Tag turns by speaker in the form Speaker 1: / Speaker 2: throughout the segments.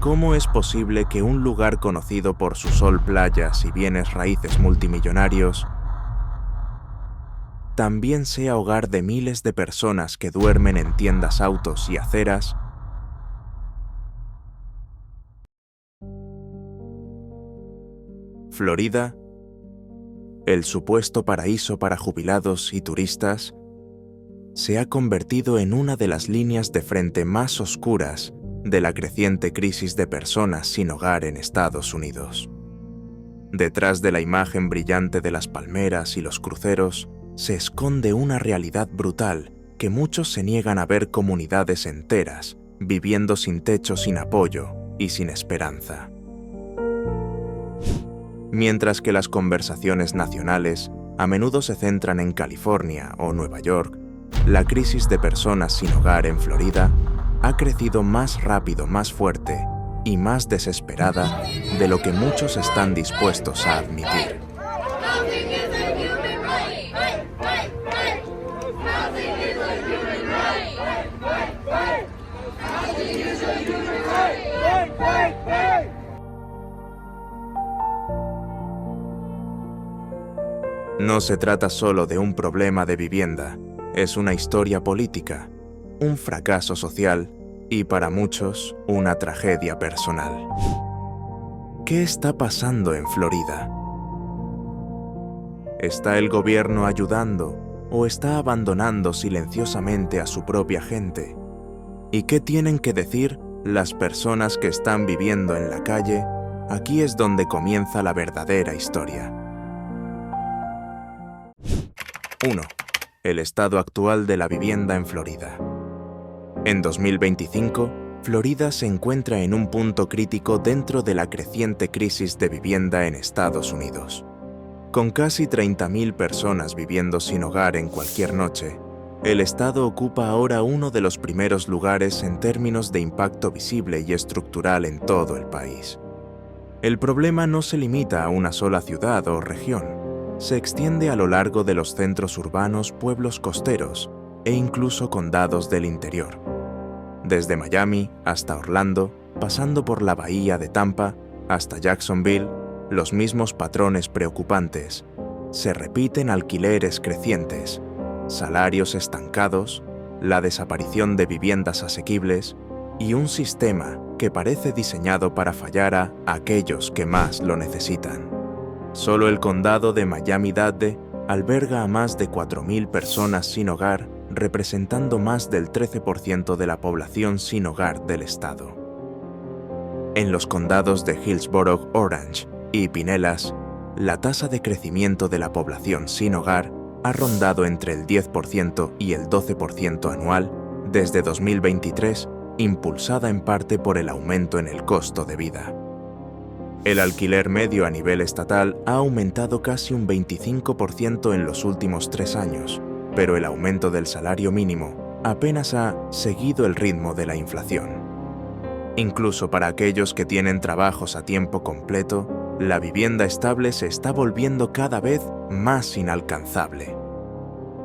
Speaker 1: ¿Cómo es posible que un lugar conocido por su sol, playas y bienes raíces multimillonarios también sea hogar de miles de personas que duermen en tiendas, autos y aceras? Florida, el supuesto paraíso para jubilados y turistas, se ha convertido en una de las líneas de frente más oscuras de la creciente crisis de personas sin hogar en Estados Unidos. Detrás de la imagen brillante de las palmeras y los cruceros se esconde una realidad brutal que muchos se niegan a ver: comunidades enteras viviendo sin techo, sin apoyo y sin esperanza. Mientras que las conversaciones nacionales a menudo se centran en California o Nueva York, la crisis de personas sin hogar en Florida ha crecido más rápido, más fuerte y más desesperada de lo que muchos están dispuestos a admitir. No se trata solo de un problema de vivienda, es una historia política, un fracaso social y, para muchos, una tragedia personal. ¿Qué está pasando en Florida? ¿Está el gobierno ayudando o está abandonando silenciosamente a su propia gente? ¿Y qué tienen que decir las personas que están viviendo en la calle? Aquí es donde comienza la verdadera historia. 1. El estado actual de la vivienda en Florida. En 2025, Florida se encuentra en un punto crítico dentro de la creciente crisis de vivienda en Estados Unidos. Con casi 30.000 personas viviendo sin hogar en cualquier noche, el estado ocupa ahora uno de los primeros lugares en términos de impacto visible y estructural en todo el país. El problema no se limita a una sola ciudad o región. Se extiende a lo largo de los centros urbanos, pueblos costeros e incluso condados del interior. Desde Miami hasta Orlando, pasando por la bahía de Tampa hasta Jacksonville, los mismos patrones preocupantes. Se repiten alquileres crecientes, salarios estancados, la desaparición de viviendas asequibles y un sistema que parece diseñado para fallar a aquellos que más lo necesitan. Solo el condado de Miami-Dade alberga a más de 4.000 personas sin hogar, representando más del 13% de la población sin hogar del estado. En los condados de Hillsborough, Orange y Pinellas, la tasa de crecimiento de la población sin hogar ha rondado entre el 10% y el 12% anual desde 2023, impulsada en parte por el aumento en el costo de vida. El alquiler medio a nivel estatal ha aumentado casi un 25% en los últimos 3 años, pero el aumento del salario mínimo apenas ha seguido el ritmo de la inflación. Incluso para aquellos que tienen trabajos a tiempo completo, la vivienda estable se está volviendo cada vez más inalcanzable.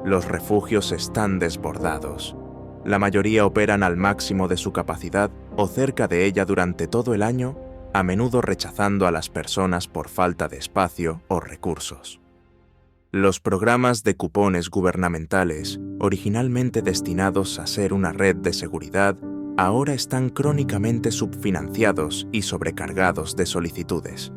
Speaker 1: Los refugios están desbordados. La mayoría operan al máximo de su capacidad o cerca de ella durante todo el año, a menudo rechazando a las personas por falta de espacio o recursos. Los programas de cupones gubernamentales, originalmente destinados a ser una red de seguridad, ahora están crónicamente subfinanciados y sobrecargados de solicitudes.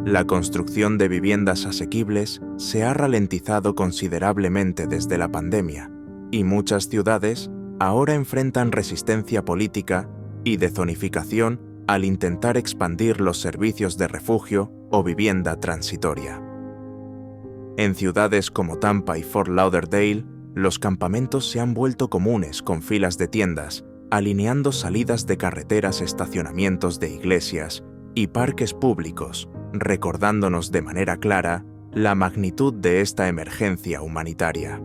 Speaker 1: La construcción de viviendas asequibles se ha ralentizado considerablemente desde la pandemia, y muchas ciudades ahora enfrentan resistencia política y de zonificación al intentar expandir los servicios de refugio o vivienda transitoria. En ciudades como Tampa y Fort Lauderdale, los campamentos se han vuelto comunes con filas de tiendas, alineando salidas de carreteras, estacionamientos de iglesias y parques públicos, recordándonos de manera clara la magnitud de esta emergencia humanitaria.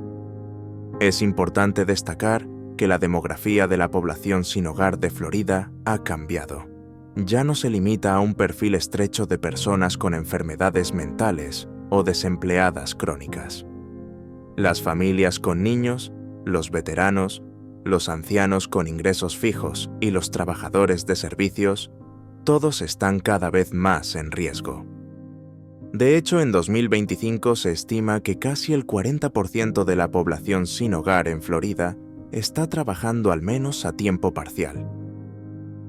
Speaker 1: Es importante destacar que la demografía de la población sin hogar de Florida ha cambiado. Ya no se limita a un perfil estrecho de personas con enfermedades mentales o desempleadas crónicas. Las familias con niños, los veteranos, los ancianos con ingresos fijos y los trabajadores de servicios, todos están cada vez más en riesgo. De hecho, en 2025 se estima que casi el 40% de la población sin hogar en Florida está trabajando al menos a tiempo parcial.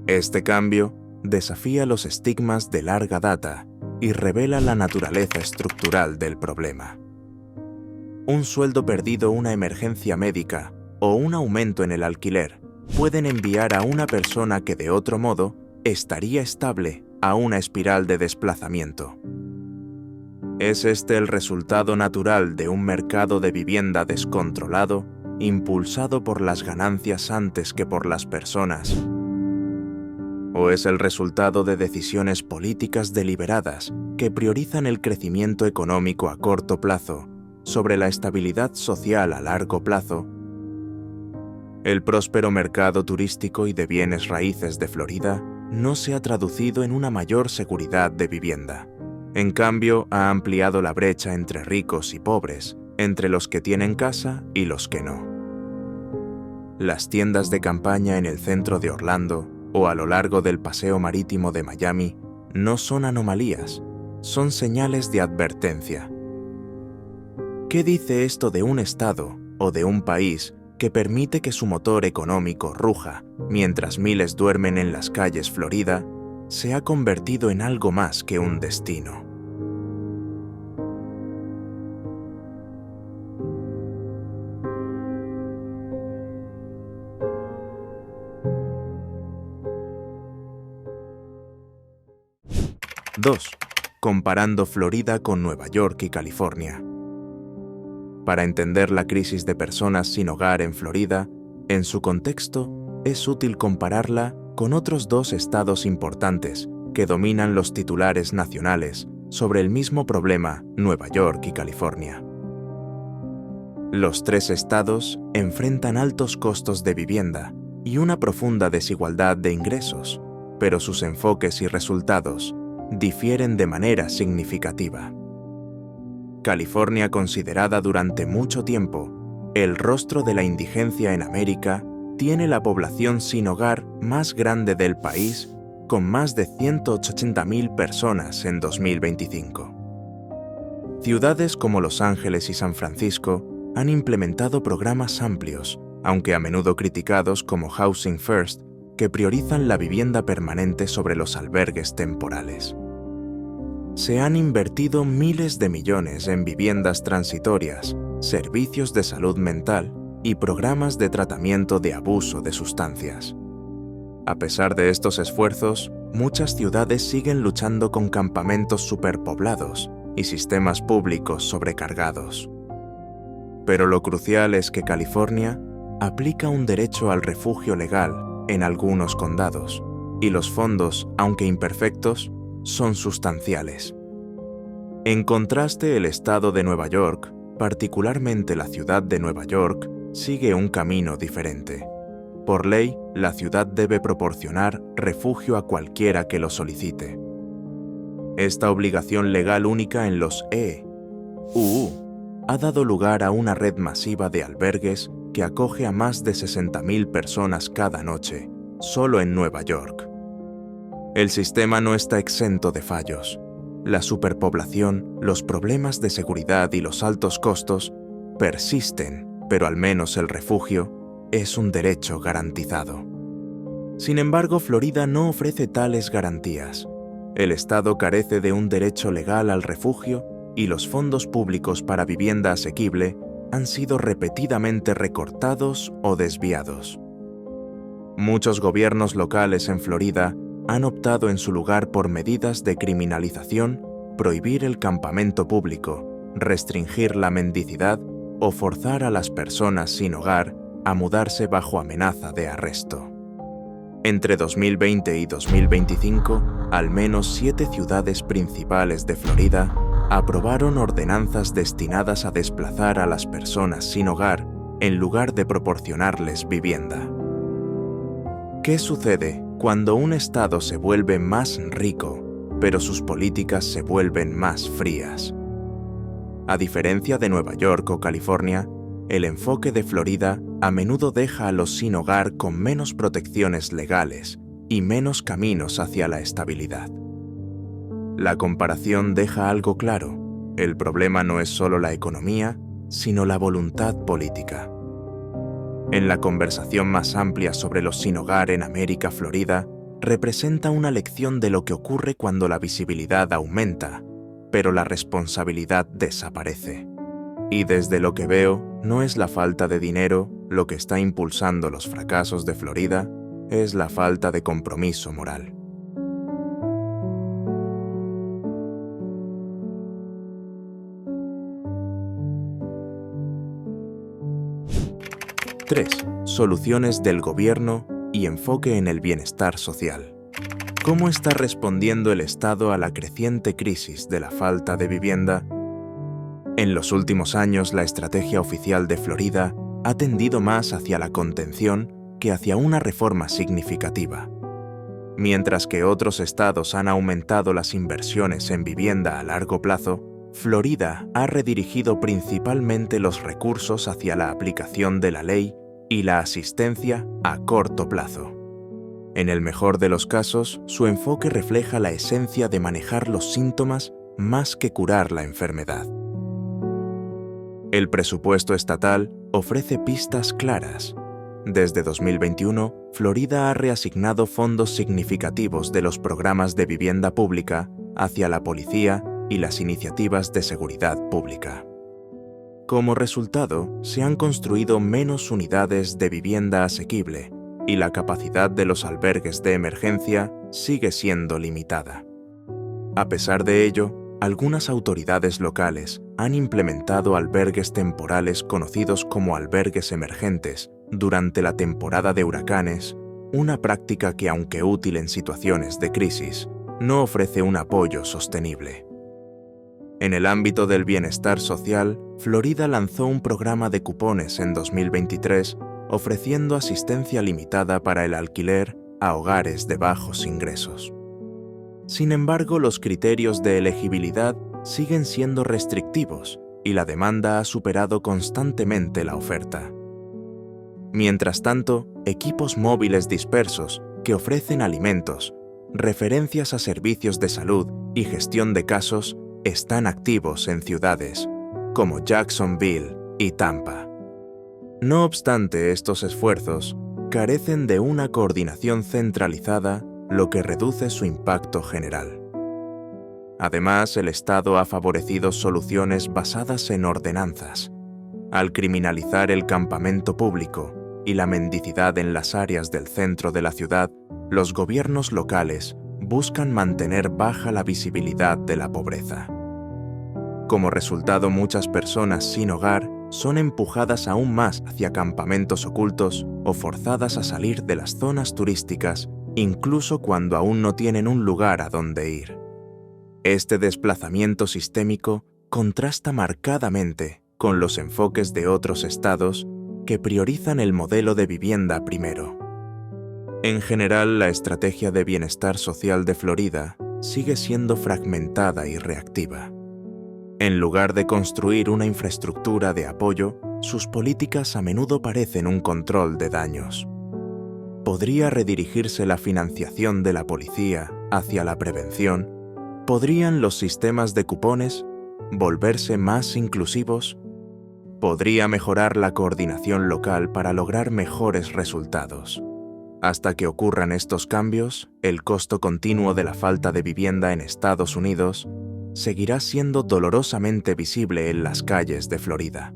Speaker 1: Este cambio desafía los estigmas de larga data y revela la naturaleza estructural del problema. Un sueldo perdido, una emergencia médica o un aumento en el alquiler pueden enviar a una persona que de otro modo estaría estable a una espiral de desplazamiento. ¿Es este el resultado natural de un mercado de vivienda descontrolado, impulsado por las ganancias antes que por las personas? ¿O es el resultado de decisiones políticas deliberadas que priorizan el crecimiento económico a corto plazo sobre la estabilidad social a largo plazo? El próspero mercado turístico y de bienes raíces de Florida no se ha traducido en una mayor seguridad de vivienda. En cambio, ha ampliado la brecha entre ricos y pobres, entre los que tienen casa y los que no. Las tiendas de campaña en el centro de Orlando o a lo largo del paseo marítimo de Miami no son anomalías, son señales de advertencia. ¿Qué dice esto de un estado o de un país que permite que su motor económico ruja mientras miles duermen en las calles Florida se ha convertido en algo más que un destino? Dos. Comparando Florida con Nueva York y California. Para entender la crisis de personas sin hogar en Florida, en su contexto, es útil compararla con otros dos estados importantes que dominan los titulares nacionales sobre el mismo problema, Nueva York y California. Los tres estados enfrentan altos costos de vivienda y una profunda desigualdad de ingresos, pero sus enfoques y resultados difieren de manera significativa. California, considerada durante mucho tiempo el rostro de la indigencia en América, tiene la población sin hogar más grande del país, con más de 180.000 personas en 2025. Ciudades como Los Ángeles y San Francisco han implementado programas amplios, aunque a menudo criticados como Housing First, que priorizan la vivienda permanente sobre los albergues temporales. Se han invertido miles de millones en viviendas transitorias, servicios de salud mental y programas de tratamiento de abuso de sustancias. A pesar de estos esfuerzos, muchas ciudades siguen luchando con campamentos superpoblados y sistemas públicos sobrecargados. Pero lo crucial es que California aplica un derecho al refugio legal en algunos condados, y los fondos, aunque imperfectos, son sustanciales. En contraste, el estado de Nueva York, particularmente la ciudad de Nueva York, sigue un camino diferente. Por ley, la ciudad debe proporcionar refugio a cualquiera que lo solicite. Esta obligación legal única en los EUU ha dado lugar a una red masiva de albergues que acoge a más de 60.000 personas cada noche, solo en Nueva York. El sistema no está exento de fallos. La superpoblación, los problemas de seguridad y los altos costos persisten, pero al menos el refugio es un derecho garantizado. Sin embargo, Florida no ofrece tales garantías. El Estado carece de un derecho legal al refugio y los fondos públicos para vivienda asequible han sido repetidamente recortados o desviados. Muchos gobiernos locales en Florida han optado en su lugar por medidas de criminalización, prohibir el campamento público, restringir la mendicidad o forzar a las personas sin hogar a mudarse bajo amenaza de arresto. Entre 2020 y 2025, al menos 7 ciudades principales de Florida aprobaron ordenanzas destinadas a desplazar a las personas sin hogar en lugar de proporcionarles vivienda. ¿Qué sucede cuando un estado se vuelve más rico, pero sus políticas se vuelven más frías? A diferencia de Nueva York o California, el enfoque de Florida a menudo deja a los sin hogar con menos protecciones legales y menos caminos hacia la estabilidad. La comparación deja algo claro: el problema no es solo la economía, sino la voluntad política. En la conversación más amplia sobre los sin hogar en América, Florida representa una lección de lo que ocurre cuando la visibilidad aumenta, pero la responsabilidad desaparece. Y desde lo que veo, no es la falta de dinero lo que está impulsando los fracasos de Florida, es la falta de compromiso moral. Tres, soluciones del gobierno y enfoque en el bienestar social. ¿Cómo está respondiendo el Estado a la creciente crisis de la falta de vivienda? En los últimos años, la estrategia oficial de Florida ha tendido más hacia la contención que hacia una reforma significativa. Mientras que otros estados han aumentado las inversiones en vivienda a largo plazo, Florida ha redirigido principalmente los recursos hacia la aplicación de la ley y la asistencia a corto plazo. En el mejor de los casos, su enfoque refleja la esencia de manejar los síntomas más que curar la enfermedad. El presupuesto estatal ofrece pistas claras. Desde 2021, Florida ha reasignado fondos significativos de los programas de vivienda pública hacia la policía y las iniciativas de seguridad pública. Como resultado, se han construido menos unidades de vivienda asequible y la capacidad de los albergues de emergencia sigue siendo limitada. A pesar de ello, algunas autoridades locales han implementado albergues temporales conocidos como albergues emergentes durante la temporada de huracanes, una práctica que, aunque útil en situaciones de crisis, no ofrece un apoyo sostenible. En el ámbito del bienestar social, Florida lanzó un programa de cupones en 2023 ofreciendo asistencia limitada para el alquiler a hogares de bajos ingresos. Sin embargo, los criterios de elegibilidad siguen siendo restrictivos y la demanda ha superado constantemente la oferta. Mientras tanto, equipos móviles dispersos que ofrecen alimentos, referencias a servicios de salud y gestión de casos están activos en ciudades como Jacksonville y Tampa. No obstante, estos esfuerzos carecen de una coordinación centralizada, lo que reduce su impacto general. Además, el Estado ha favorecido soluciones basadas en ordenanzas. Al criminalizar el campamento público y la mendicidad en las áreas del centro de la ciudad, los gobiernos locales buscan mantener baja la visibilidad de la pobreza. Como resultado, muchas personas sin hogar son empujadas aún más hacia campamentos ocultos o forzadas a salir de las zonas turísticas, incluso cuando aún no tienen un lugar a donde ir. Este desplazamiento sistémico contrasta marcadamente con los enfoques de otros estados que priorizan el modelo de vivienda primero. En general, la estrategia de bienestar social de Florida sigue siendo fragmentada y reactiva. En lugar de construir una infraestructura de apoyo, sus políticas a menudo parecen un control de daños. ¿Podría redirigirse la financiación de la policía hacia la prevención? ¿Podrían los sistemas de cupones volverse más inclusivos? ¿Podría mejorar la coordinación local para lograr mejores resultados? Hasta que ocurran estos cambios, el costo continuo de la falta de vivienda en Estados Unidos seguirá siendo dolorosamente visible en las calles de Florida.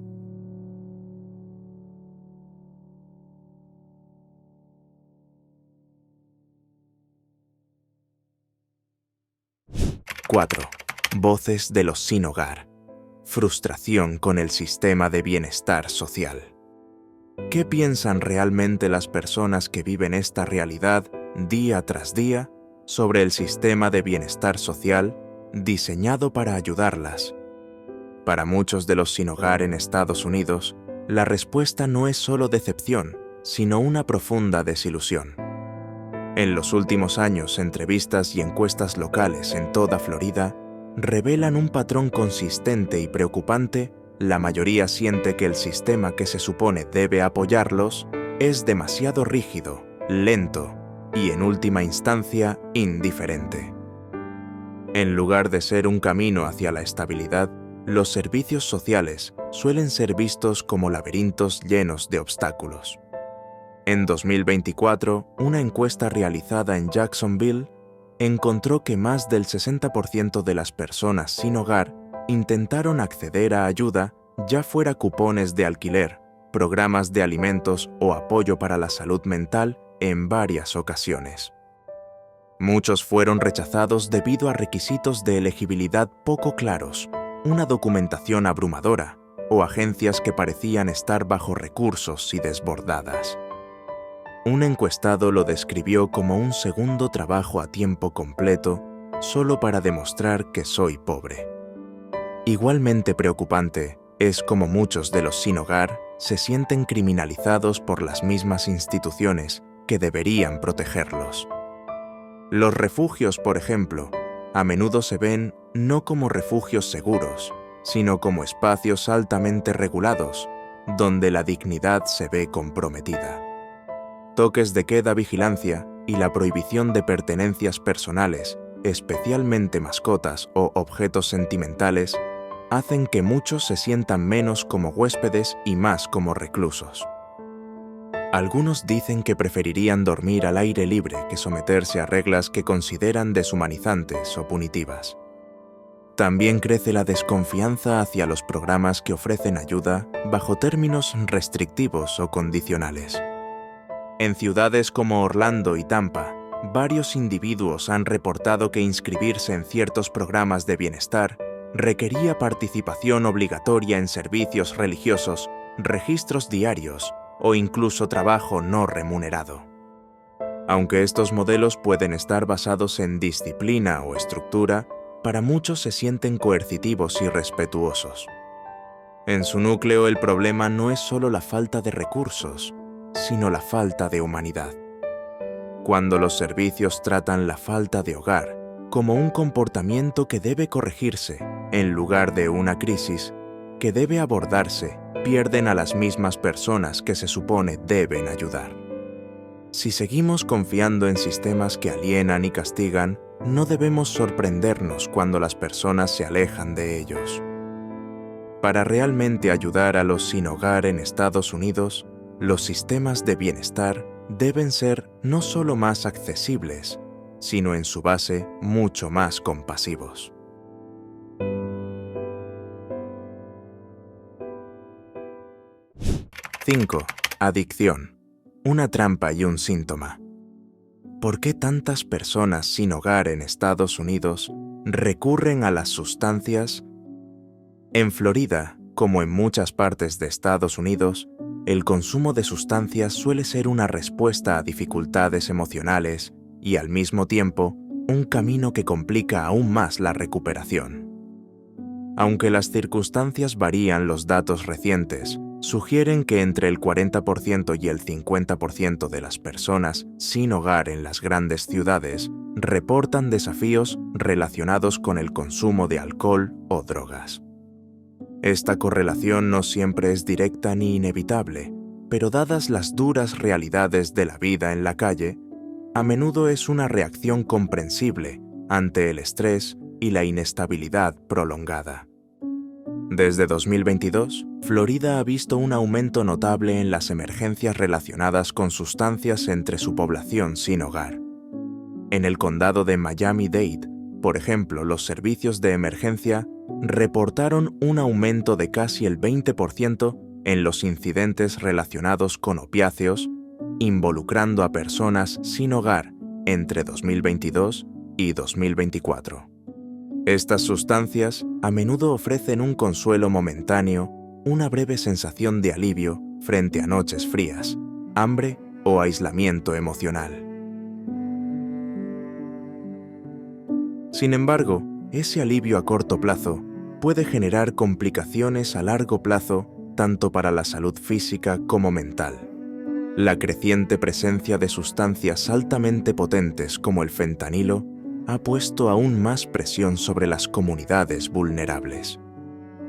Speaker 1: ¡4! Voces de los sin hogar. Frustración con el sistema de bienestar social. ¿Qué piensan realmente las personas que viven esta realidad día tras día sobre el sistema de bienestar social diseñado para ayudarlas? Para muchos de los sin hogar en Estados Unidos, la respuesta no es solo decepción, sino una profunda desilusión. En los últimos años, entrevistas y encuestas locales en toda Florida revelan un patrón consistente y preocupante la mayoría siente que el sistema que se supone debe apoyarlos es demasiado rígido, lento y, en última instancia, indiferente. En lugar de ser un camino hacia la estabilidad, los servicios sociales suelen ser vistos como laberintos llenos de obstáculos. En 2024, una encuesta realizada en Jacksonville encontró que más del 60% de las personas sin hogar intentaron acceder a ayuda, ya fuera cupones de alquiler, programas de alimentos o apoyo para la salud mental, en varias ocasiones. Muchos fueron rechazados debido a requisitos de elegibilidad poco claros, una documentación abrumadora o agencias que parecían estar bajo recursos y desbordadas. Un encuestado lo describió como un segundo trabajo a tiempo completo solo para demostrar que soy pobre. Igualmente preocupante es cómo muchos de los sin hogar se sienten criminalizados por las mismas instituciones que deberían protegerlos. Los refugios, por ejemplo, a menudo se ven no como refugios seguros, sino como espacios altamente regulados, donde la dignidad se ve comprometida. Toques de queda, vigilancia y la prohibición de pertenencias personales, especialmente mascotas o objetos sentimentales, hacen que muchos se sientan menos como huéspedes y más como reclusos. Algunos dicen que preferirían dormir al aire libre que someterse a reglas que consideran deshumanizantes o punitivas. También crece la desconfianza hacia los programas que ofrecen ayuda bajo términos restrictivos o condicionales. En ciudades como Orlando y Tampa, varios individuos han reportado que inscribirse en ciertos programas de bienestar requería participación obligatoria en servicios religiosos, registros diarios o incluso trabajo no remunerado. Aunque estos modelos pueden estar basados en disciplina o estructura, para muchos se sienten coercitivos y respetuosos. En su núcleo, el problema no es solo la falta de recursos, sino la falta de humanidad. Cuando los servicios tratan la falta de hogar como un comportamiento que debe corregirse en lugar de una crisis que debe abordarse, pierden a las mismas personas que se supone deben ayudar. Si seguimos confiando en sistemas que alienan y castigan, no debemos sorprendernos cuando las personas se alejan de ellos. Para realmente ayudar a los sin hogar en Estados Unidos, los sistemas de bienestar deben ser no solo más accesibles, sino en su base mucho más compasivos. ¡5! Adicción. Una trampa y un síntoma. ¿Por qué tantas personas sin hogar en Estados Unidos recurren a las sustancias? En Florida, como en muchas partes de Estados Unidos, el consumo de sustancias suele ser una respuesta a dificultades emocionales y, al mismo tiempo, un camino que complica aún más la recuperación. Aunque las circunstancias varían, los datos recientes sugieren que entre el 40% y el 50% de las personas sin hogar en las grandes ciudades reportan desafíos relacionados con el consumo de alcohol o drogas. Esta correlación no siempre es directa ni inevitable, pero dadas las duras realidades de la vida en la calle, a menudo es una reacción comprensible ante el estrés y la inestabilidad prolongada. Desde 2022, Florida ha visto un aumento notable en las emergencias relacionadas con sustancias entre su población sin hogar. En el condado de Miami-Dade, por ejemplo, los servicios de emergencia reportaron un aumento de casi el 20% en los incidentes relacionados con opiáceos, involucrando a personas sin hogar entre 2022 y 2024. Estas sustancias a menudo ofrecen un consuelo momentáneo, una breve sensación de alivio frente a noches frías, hambre o aislamiento emocional. Sin embargo, ese alivio a corto plazo puede generar complicaciones a largo plazo tanto para la salud física como mental. La creciente presencia de sustancias altamente potentes como el fentanilo ha puesto aún más presión sobre las comunidades vulnerables.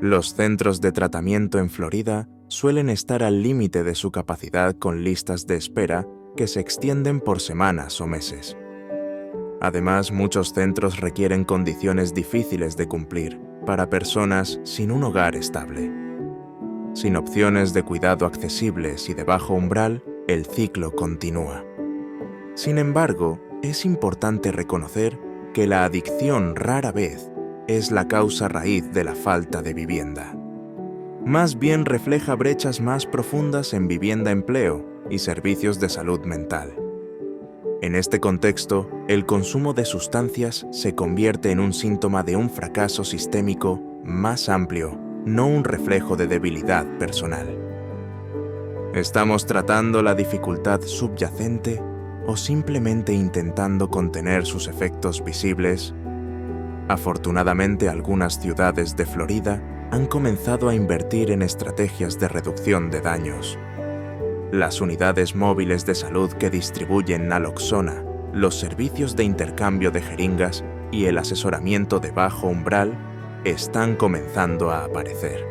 Speaker 1: Los centros de tratamiento en Florida suelen estar al límite de su capacidad con listas de espera que se extienden por semanas o meses. Además, muchos centros requieren condiciones difíciles de cumplir para personas sin un hogar estable. Sin opciones de cuidado accesibles y de bajo umbral, el ciclo continúa. Sin embargo, es importante reconocer que la adicción rara vez es la causa raíz de la falta de vivienda. Más bien refleja brechas más profundas en vivienda-empleo y servicios de salud mental. En este contexto, el consumo de sustancias se convierte en un síntoma de un fracaso sistémico más amplio, no un reflejo de debilidad personal. ¿Estamos tratando la dificultad subyacente o simplemente intentando contener sus efectos visibles? Afortunadamente, algunas ciudades de Florida han comenzado a invertir en estrategias de reducción de daños. Las unidades móviles de salud que distribuyen naloxona, los servicios de intercambio de jeringas y el asesoramiento de bajo umbral están comenzando a aparecer.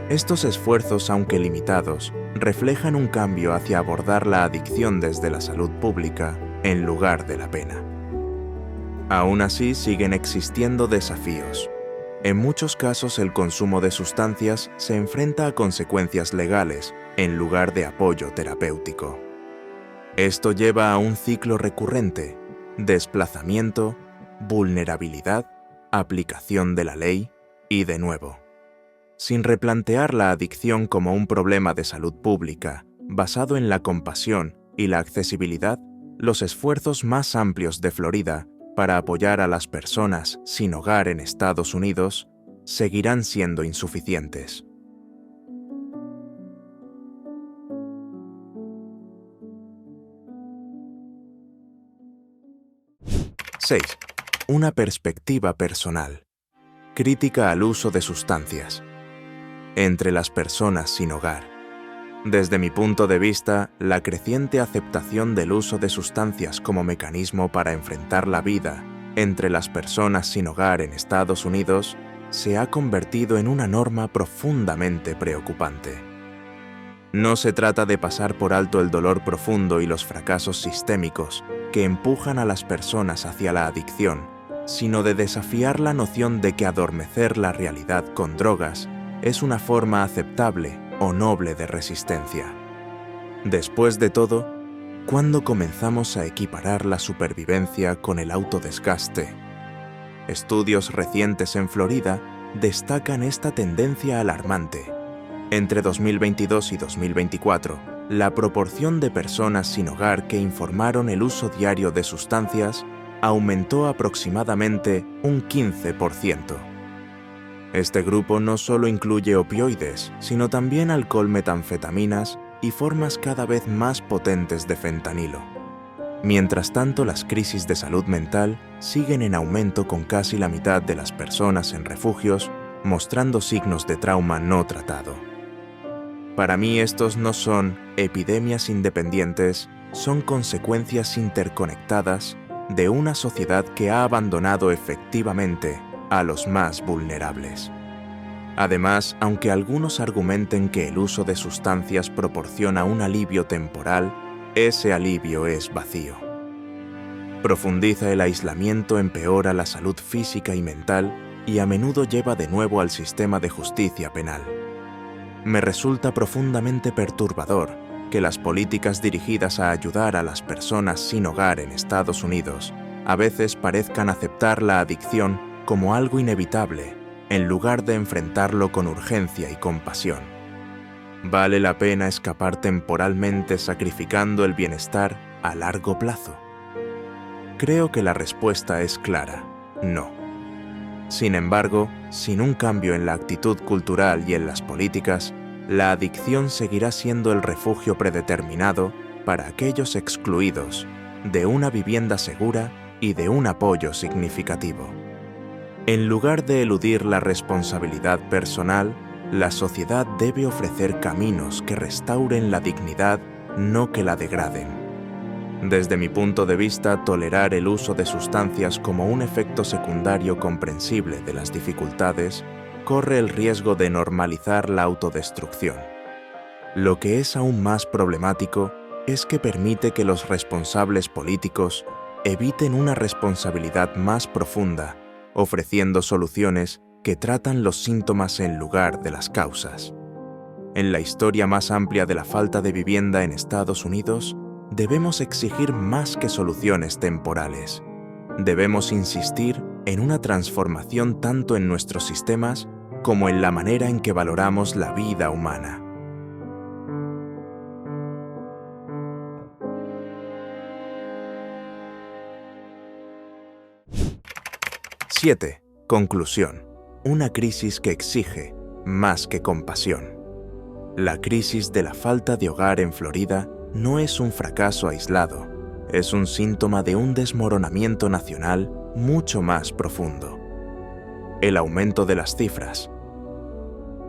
Speaker 1: Estos esfuerzos, aunque limitados, reflejan un cambio hacia abordar la adicción desde la salud pública en lugar de la pena. Aún así, siguen existiendo desafíos. En muchos casos, el consumo de sustancias se enfrenta a consecuencias legales en lugar de apoyo terapéutico. Esto lleva a un ciclo recurrente: desplazamiento, vulnerabilidad, aplicación de la ley y de nuevo. Sin replantear la adicción como un problema de salud pública, basado en la compasión y la accesibilidad, los esfuerzos más amplios de Florida para apoyar a las personas sin hogar en Estados Unidos seguirán siendo insuficientes. ¡6! Una perspectiva personal. Crítica al uso de sustancias. Entre las personas sin hogar. Desde mi punto de vista, la creciente aceptación del uso de sustancias como mecanismo para enfrentar la vida entre las personas sin hogar en Estados Unidos se ha convertido en una norma profundamente preocupante. No se trata de pasar por alto el dolor profundo y los fracasos sistémicos que empujan a las personas hacia la adicción, sino de desafiar la noción de que adormecer la realidad con drogas es una forma aceptable o noble de resistencia. Después de todo, ¿cuándo comenzamos a equiparar la supervivencia con el autodesgaste? Estudios recientes en Florida destacan esta tendencia alarmante. Entre 2022 y 2024, la proporción de personas sin hogar que informaron el uso diario de sustancias aumentó aproximadamente un 15%. Este grupo no solo incluye opioides, sino también alcohol, metanfetaminas y formas cada vez más potentes de fentanilo. Mientras tanto, las crisis de salud mental siguen en aumento, con casi la mitad de las personas en refugios mostrando signos de trauma no tratado. Para mí, estos no son epidemias independientes, son consecuencias interconectadas de una sociedad que ha abandonado efectivamente a los más vulnerables. Además, aunque algunos argumenten que el uso de sustancias proporciona un alivio temporal, ese alivio es vacío. Profundiza el aislamiento, empeora la salud física y mental y a menudo lleva de nuevo al sistema de justicia penal. Me resulta profundamente perturbador que las políticas dirigidas a ayudar a las personas sin hogar en Estados Unidos a veces parezcan aceptar la adicción como algo inevitable, en lugar de enfrentarlo con urgencia y compasión. ¿Vale la pena escapar temporalmente sacrificando el bienestar a largo plazo? Creo que la respuesta es clara: no. Sin embargo, sin un cambio en la actitud cultural y en las políticas, la adicción seguirá siendo el refugio predeterminado para aquellos excluidos de una vivienda segura y de un apoyo significativo. En lugar de eludir la responsabilidad personal, la sociedad debe ofrecer caminos que restauren la dignidad, no que la degraden. Desde mi punto de vista, tolerar el uso de sustancias como un efecto secundario comprensible de las dificultades corre el riesgo de normalizar la autodestrucción. Lo que es aún más problemático es que permite que los responsables políticos eviten una responsabilidad más profunda, ofreciendo soluciones que tratan los síntomas en lugar de las causas. En la historia más amplia de la falta de vivienda en Estados Unidos, debemos exigir más que soluciones temporales. Debemos insistir en una transformación tanto en nuestros sistemas como en la manera en que valoramos la vida humana. ¡7! Conclusión. Una crisis que exige más que compasión. La crisis de la falta de hogar en Florida no es un fracaso aislado, es un síntoma de un desmoronamiento nacional mucho más profundo. El aumento de las cifras,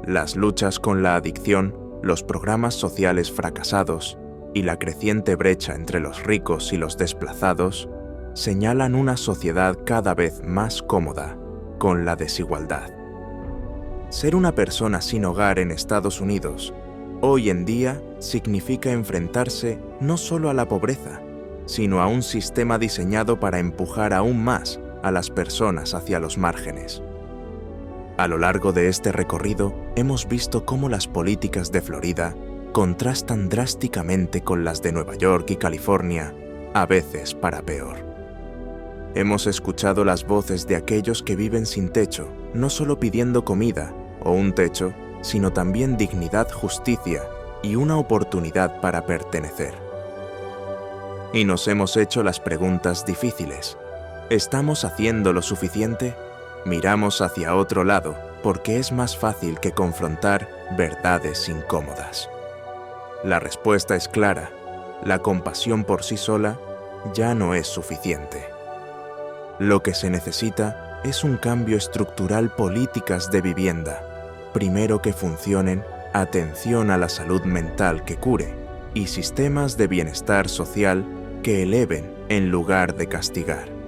Speaker 1: las luchas con la adicción, los programas sociales fracasados y la creciente brecha entre los ricos y los desplazados señalan una sociedad cada vez más cómoda con la desigualdad. Ser una persona sin hogar en Estados Unidos hoy en día significa enfrentarse no solo a la pobreza, sino a un sistema diseñado para empujar aún más a las personas hacia los márgenes. A lo largo de este recorrido, hemos visto cómo las políticas de Florida contrastan drásticamente con las de Nueva York y California, a veces para peor. Hemos escuchado las voces de aquellos que viven sin techo, no solo pidiendo comida o un techo, sino también dignidad, justicia y una oportunidad para pertenecer. Y nos hemos hecho las preguntas difíciles. ¿Estamos haciendo lo suficiente? Miramos hacia otro lado porque es más fácil que confrontar verdades incómodas. La respuesta es clara: la compasión por sí sola ya no es suficiente. Lo que se necesita es un cambio estructural, políticas de vivienda, primero que funcionen, atención a la salud mental que cure y sistemas de bienestar social que eleven en lugar de castigar.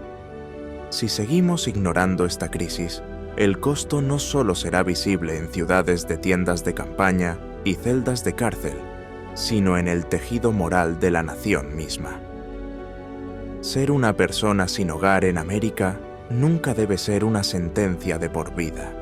Speaker 1: Si seguimos ignorando esta crisis, el costo no solo será visible en ciudades de tiendas de campaña y celdas de cárcel, sino en el tejido moral de la nación misma. Ser una persona sin hogar en América nunca debe ser una sentencia de por vida.